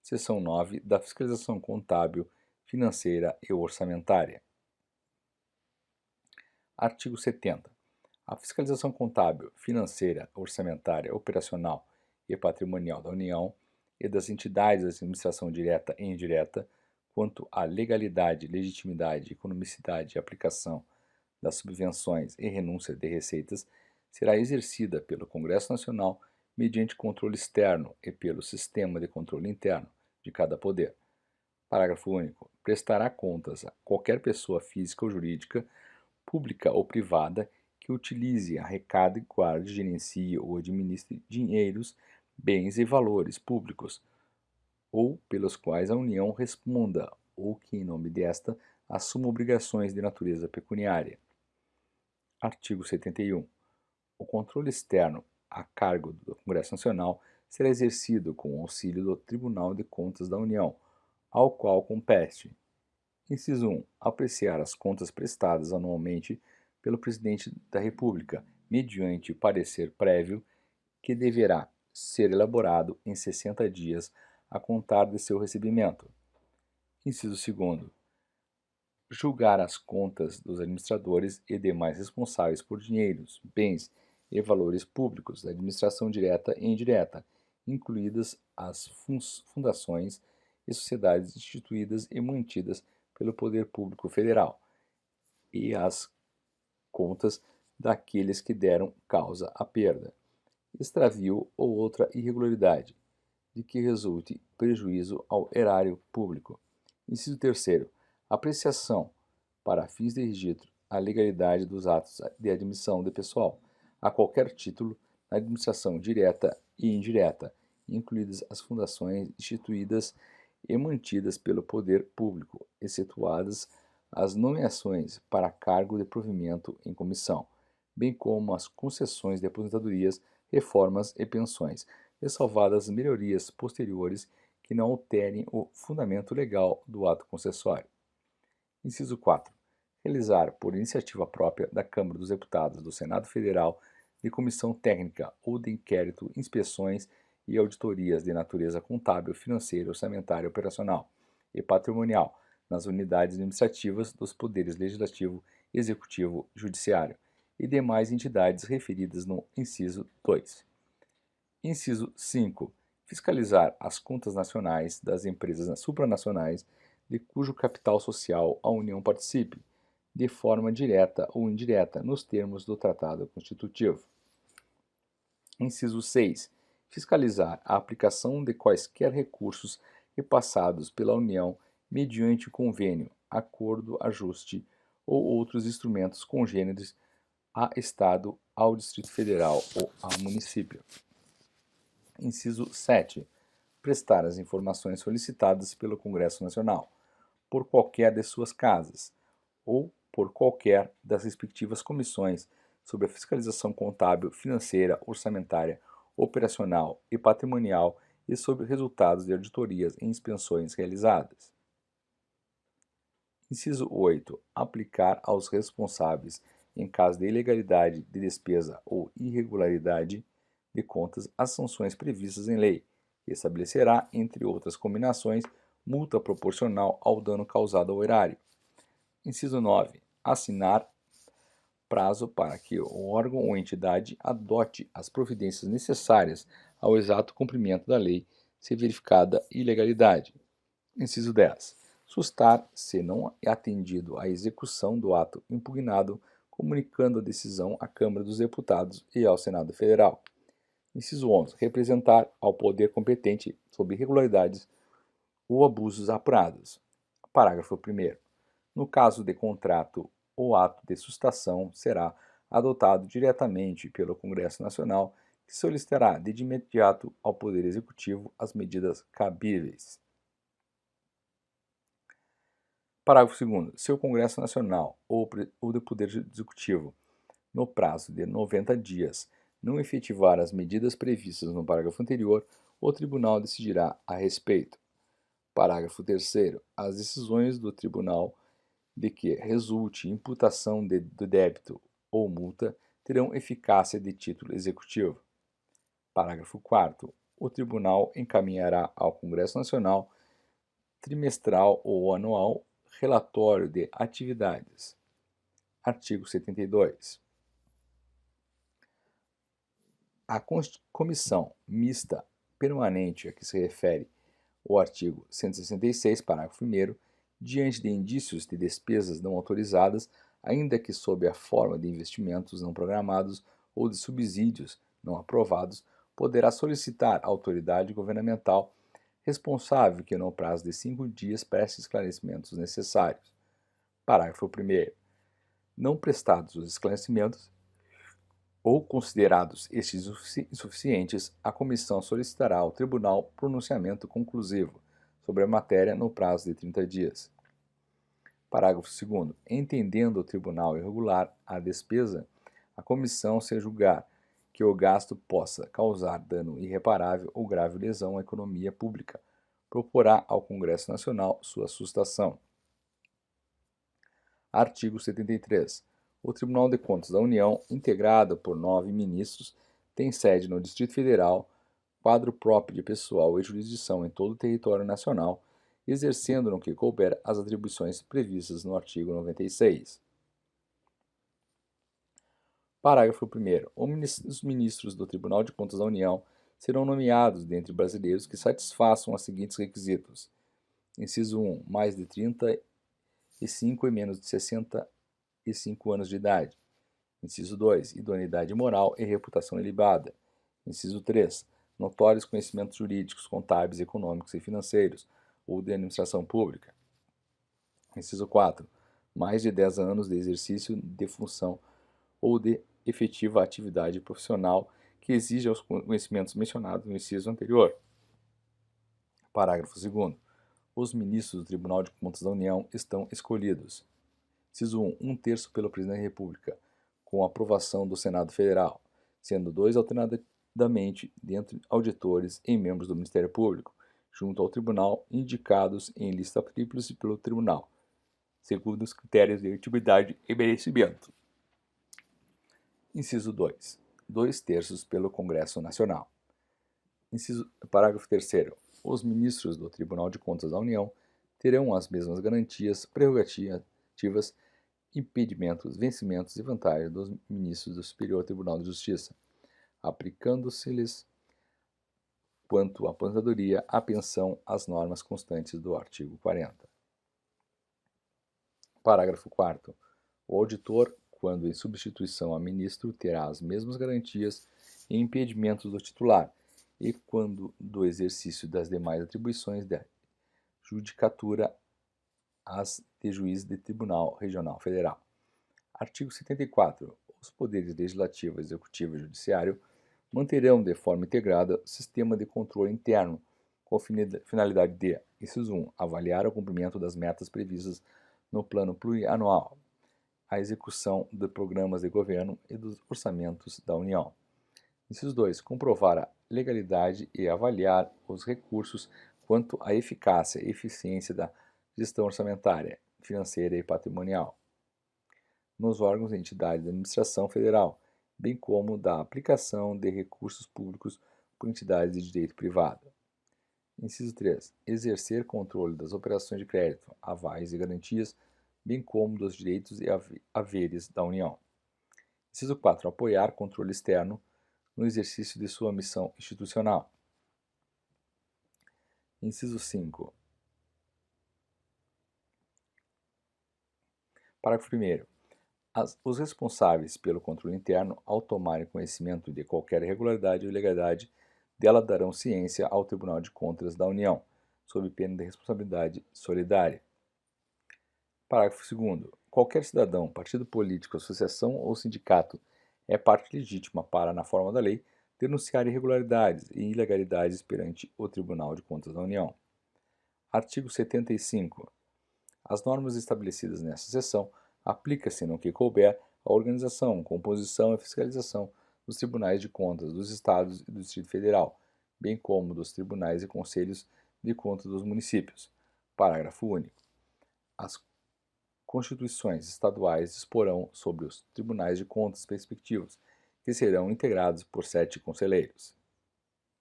seção 9 da Fiscalização Contábil, Financeira e Orçamentária. Artigo 70. A fiscalização contábil, financeira, orçamentária, operacional e patrimonial da União e das entidades de administração direta e indireta, quanto à legalidade, legitimidade, economicidade e aplicação das subvenções e renúncia de receitas, será exercida pelo Congresso Nacional mediante controle externo e pelo sistema de controle interno de cada poder. Parágrafo único. Prestará contas a qualquer pessoa física ou jurídica, pública ou privada, que utilize, arrecade, guarde, gerencie ou administre dinheiros, bens e valores públicos, ou pelos quais a União responda, ou que, em nome desta, assuma obrigações de natureza pecuniária. Artigo 71. O controle externo a cargo do Congresso Nacional será exercido com o auxílio do Tribunal de Contas da União, ao qual compete: inciso 1. Apreciar as contas prestadas anualmente pelo Presidente da República, mediante parecer prévio, que deverá ser elaborado em 60 dias a contar de seu recebimento. Inciso 2. Julgar as contas dos administradores e demais responsáveis por dinheiros, bens e valores públicos da administração direta e indireta, incluídas as fundações e sociedades instituídas e mantidas pelo Poder Público Federal, e as contas daqueles que deram causa à perda, extravio ou outra irregularidade, de que resulte prejuízo ao erário público. Inciso 3. Apreciação, para fins de registro, a legalidade dos atos de admissão de pessoal, a qualquer título, na administração direta e indireta, incluídas as fundações instituídas e mantidas pelo poder público, excetuadas as nomeações para cargo de provimento em comissão, bem como as concessões de aposentadorias, reformas e pensões, ressalvadas melhorias posteriores que não alterem o fundamento legal do ato concessório. Inciso 4. Realizar, por iniciativa própria da Câmara dos Deputados do Senado Federal, de comissão técnica ou de inquérito, inspeções e auditorias de natureza contábil, financeira, orçamentária, operacional e patrimonial nas unidades administrativas dos poderes legislativo, executivo, judiciário e demais entidades referidas no inciso 2. Inciso 5. Fiscalizar as contas nacionais das empresas supranacionais de cujo capital social a União participe, de forma direta ou indireta, nos termos do Tratado Constitutivo. Inciso 6. Fiscalizar a aplicação de quaisquer recursos repassados pela União mediante convênio, acordo, ajuste ou outros instrumentos congêneres a Estado, ao Distrito Federal ou ao município. Inciso 7. Prestar as informações solicitadas pelo Congresso Nacional, por qualquer de suas casas, ou por qualquer das respectivas comissões sobre a fiscalização contábil, financeira, orçamentária, operacional e patrimonial e sobre resultados de auditorias e inspeções realizadas. Inciso 8. Aplicar aos responsáveis, em caso de ilegalidade de despesa ou irregularidade de contas, as sanções previstas em lei, e estabelecerá, entre outras combinações, multa proporcional ao dano causado ao erário. Inciso 9. Assinar prazo para que o órgão ou entidade adote as providências necessárias ao exato cumprimento da lei, se verificada ilegalidade. Inciso 10. Sustar, se não é atendido à execução do ato impugnado, comunicando a decisão à Câmara dos Deputados e ao Senado Federal. Inciso 11. Representar ao poder competente sobre irregularidades ou abusos apurados. Parágrafo 1º. No caso de contrato, o ato de sustação será adotado diretamente pelo Congresso Nacional, que solicitará de imediato ao Poder Executivo as medidas cabíveis. Parágrafo 2º. Se o Congresso Nacional ou do Poder Executivo, no prazo de 90 dias, não efetivar as medidas previstas no parágrafo anterior, o Tribunal decidirá a respeito. Parágrafo 3º. As decisões do Tribunal de que resulte imputação do débito ou multa terão eficácia de título executivo. Parágrafo 4º. o Tribunal encaminhará ao Congresso Nacional, trimestral ou anual, relatório de atividades. Artigo 72. A comissão mista permanente a que se refere o artigo 166, parágrafo 1º, diante de indícios de despesas não autorizadas, ainda que sob a forma de investimentos não programados ou de subsídios não aprovados, poderá solicitar à autoridade governamental responsável que, no prazo de 5 dias, preste esclarecimentos necessários. Parágrafo 1º. Não prestados os esclarecimentos, ou considerados estes insuficientes, a comissão solicitará ao tribunal pronunciamento conclusivo sobre a matéria no prazo de 30 dias. Parágrafo 2º. Entendendo o tribunal irregular a despesa, a comissão, se julgar que o gasto possa causar dano irreparável ou grave lesão à economia pública, proporá ao Congresso Nacional sua sustação. Artigo 73. O Tribunal de Contas da União, integrado por 9 ministros, tem sede no Distrito Federal, quadro próprio de pessoal e jurisdição em todo o território nacional, exercendo no que couber as atribuições previstas no artigo 96. Parágrafo 1º. Os ministros do Tribunal de Contas da União serão nomeados dentre brasileiros que satisfaçam os seguintes requisitos. Inciso 1. Mais de 35 e menos de 65 anos de idade. Inciso 2. Idoneidade moral e reputação ilibada. Inciso 3. Notórios conhecimentos jurídicos, contábeis, econômicos e financeiros, ou de administração pública. Inciso 4. Mais de 10 anos de exercício de função ou de efetiva atividade profissional que exija os conhecimentos mencionados no inciso anterior. Parágrafo 2º. Os ministros do Tribunal de Contas da União estão escolhidos. Inciso 1. 1/3 pelo Presidente da República, com aprovação do Senado Federal, sendo 2 alternadamente dentre auditores e membros do Ministério Público, junto ao Tribunal, indicados em lista tríplice pelo Tribunal, segundo os critérios de utilidade e merecimento. Inciso 2. 2/3 pelo Congresso Nacional. Parágrafo 3º. Os ministros do Tribunal de Contas da União terão as mesmas garantias, prerrogativas, impedimentos, vencimentos e vantagens dos ministros do Superior Tribunal de Justiça, aplicando-se-lhes, quanto à aposentadoria, a pensão, as normas constantes do artigo 40. Parágrafo 4º. O auditor, quando em substituição a ministro, terá as mesmas garantias e impedimentos do titular, e quando do exercício das demais atribuições da judicatura, as de juiz de Tribunal Regional Federal. Artigo 74. Os poderes legislativo, executivo e judiciário manterão de forma integrada sistema de controle interno, com finalidade de, inciso 1, avaliar o cumprimento das metas previstas no plano plurianual, a execução de programas de governo e dos orçamentos da União. Inciso 2. Comprovar a legalidade e avaliar os recursos quanto à eficácia e eficiência da gestão orçamentária, financeira e patrimonial nos órgãos e entidades da administração federal, bem como da aplicação de recursos públicos por entidades de direito privado. Inciso 3. Exercer controle das operações de crédito, avais e garantias, bem como dos direitos e haveres da União. Inciso 4. Apoiar controle externo no exercício de sua missão institucional. Inciso 5. Parágrafo 1º. Os responsáveis pelo controle interno, ao tomarem conhecimento de qualquer irregularidade ou ilegalidade, dela darão ciência ao Tribunal de Contas da União, sob pena de responsabilidade solidária. Parágrafo 2º. Qualquer cidadão, partido político, associação ou sindicato é parte legítima para, na forma da lei, denunciar irregularidades e ilegalidades perante o Tribunal de Contas da União. Artigo 75. As normas estabelecidas nesta seção aplica-se no que couber a organização, composição e fiscalização dos tribunais de contas dos Estados e do Distrito Federal, bem como dos tribunais e conselhos de contas dos municípios. Parágrafo único. As constituições estaduais disporão sobre os tribunais de contas respectivos, que serão integrados por 7 conselheiros.